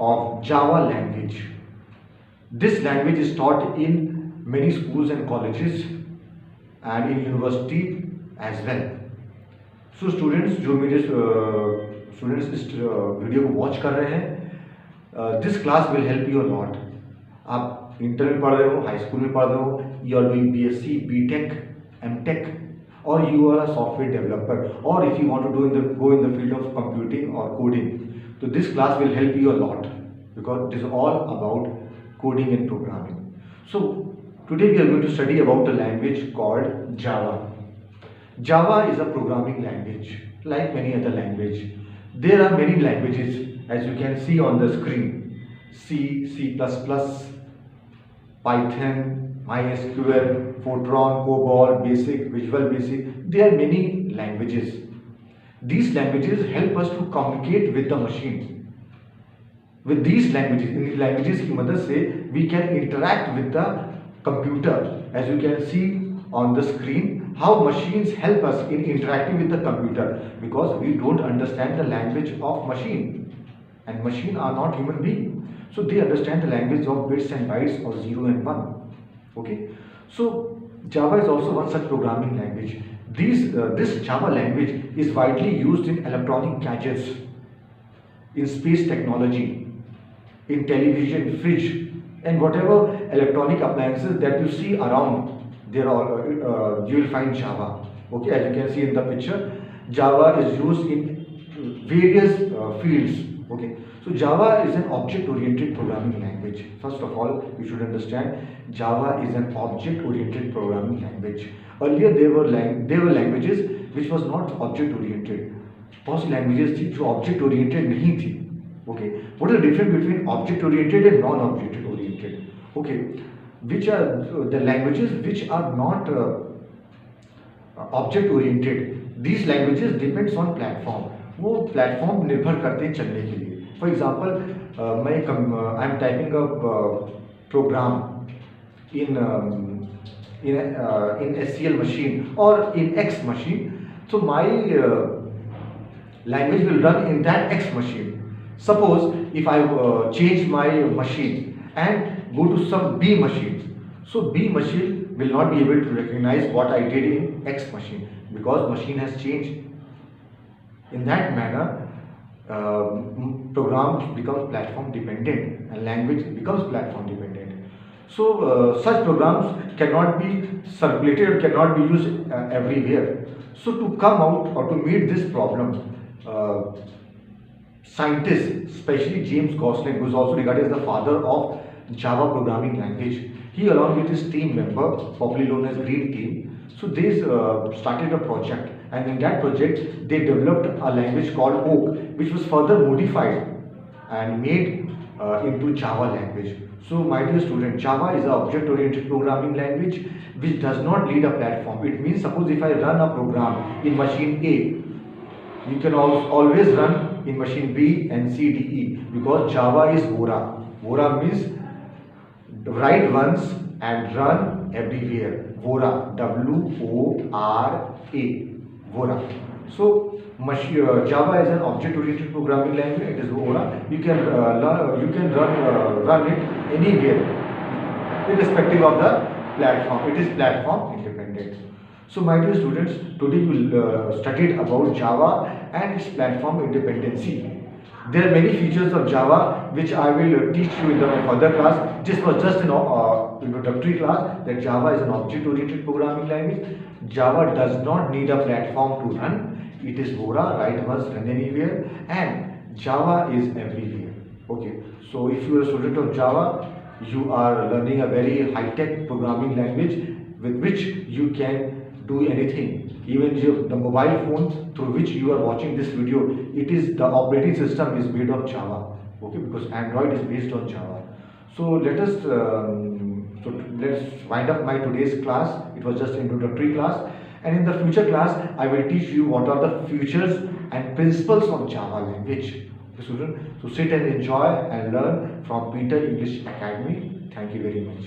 of Java language. This language is taught in many schools and colleges and in university as well. So students जो मेरे students इस video को watch कर रहे हैं, this class will help you a lot. आप inter में पढ़ रहे हो, हाई स्कूल में पढ़ रहे हो, you are doing BSc, BTech, MTech, or you are a software developer, or if you want to go in the field of computing or coding, so this class will help you a lot because it is all about coding and programming. So today we are going to study about a language called Java. Java is a programming language like many other language. There are many languages as you can see on the screen: C, C++, Python, MySQL, Fortran, COBOL, BASIC, Visual Basic. There are many languages. These languages help us to communicate with the machine. With these languages, in these languages की मदद से we can interact with the computer. As you can see on the screen, how machines help us in interacting with the computer, because we don't understand the language of machine, and machine are not human being, so they understand the language of bits and bytes or 0 and 1. Okay, so Java is also one such programming language. This Java language is widely used in electronic gadgets, in space technology, in television, fridge, and whatever electronic appliances that you see around. There are you will find Java. Okay, as you can see in the picture, Java is used in various fields. Okay, so Java is an object-oriented programming language. First of all, you should understand Java is an object-oriented programming language. Earlier there were languages which was not object-oriented. बहुत सी languages थी जो object-oriented नहीं थी. Okay, what is the difference between object-oriented and non-object-oriented? Okay, which are the languages which are not object-oriented? These languages depends on platform. वो platform निर्भर करते हैं चलने के लिए. For example I am typing a program in SCL machine or in X machine, so my language will run in that X machine. Suppose if I change my machine and go to some B machine, so B machine will not be able to recognize what I did in X machine because machine has changed. In that manner, program becomes platform dependent and language becomes platform dependent. So such programs cannot be circulated or cannot be used everywhere. So to come out or to meet this problem, scientists, especially James Gosling, who is also regarded as the father of Java programming language, he along with his team member, popularly known as Green Team, so they started a project, and in that project they developed a language called Oak, which was further modified and made into Java language. So my dear student, Java is an object-oriented programming language which does not need a platform. It means suppose if I run a program in machine A, you can always run in machine B and C, D, E, because Java is Vora. Vora means write once and run everywhere. Vora, W-O-R-A, Vora. So Java is an object-oriented programming language. It is Vora. You can run it anywhere, irrespective of the platform. It is platform independent. So my dear students, today we will studied about Java and its platform independency. There are many features of Java which I will teach you in the further class. This was just an introductory class that Java is an object-oriented programming language. Java does not need a platform to run. It is Vora, write once, run anywhere, and Java is everywhere. Okay, so if you are a student of Java, you are learning a very high-tech programming language with which you can do anything. Even the mobile phone through which you are watching this video, the operating system is made of Java. Okay, because Android is based on Java. So let's wind up my today's class. It was just an introductory class, and in the future class I will teach you what are the features and principles of Java language. Okay, student, so sit and enjoy and learn from Peter English Academy. Thank you very much.